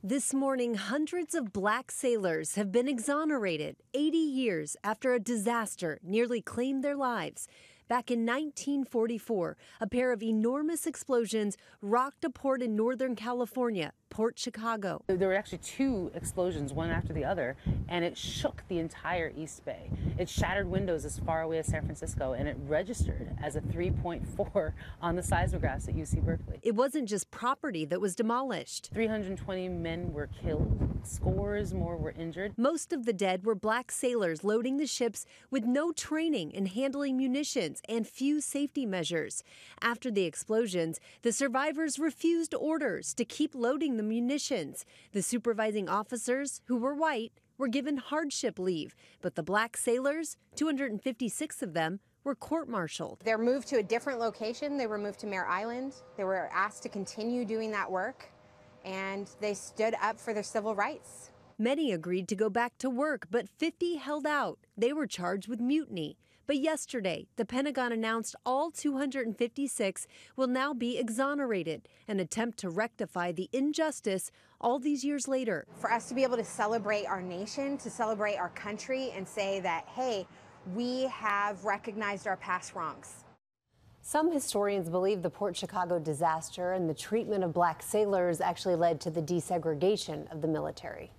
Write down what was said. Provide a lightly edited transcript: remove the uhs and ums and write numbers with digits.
This morning, hundreds of black sailors have been exonerated 80 years after a disaster nearly claimed their lives. Back in 1944, a pair of enormous explosions rocked a port in Northern California, Port Chicago. There were actually two explosions, one after the other, and it shook the entire East Bay. It shattered windows as far away as San Francisco, and it registered as a 3.4 on the seismographs at UC Berkeley. It wasn't just property that was demolished. 320 men were killed, scores more were injured. Most of the dead were black sailors loading the ships with no training in handling munitions and few safety measures. After the explosions, the survivors refused orders to keep loading the munitions. The supervising officers, who were white, were given hardship leave, but the black sailors, 256 of them, were court-martialed. They're moved to a different location. They were moved to Mare Island. They were asked to continue doing that work, and they stood up for their civil rights. Many agreed to go back to work, but 50 held out. They were charged with mutiny. But yesterday, the Pentagon announced all 256 will now be exonerated, an attempt to rectify the injustice all these years later. For us to be able to celebrate our nation, to celebrate our country, and say that, hey, we have recognized our past wrongs. Some historians believe the Port Chicago disaster and the treatment of black sailors actually led to the desegregation of the military.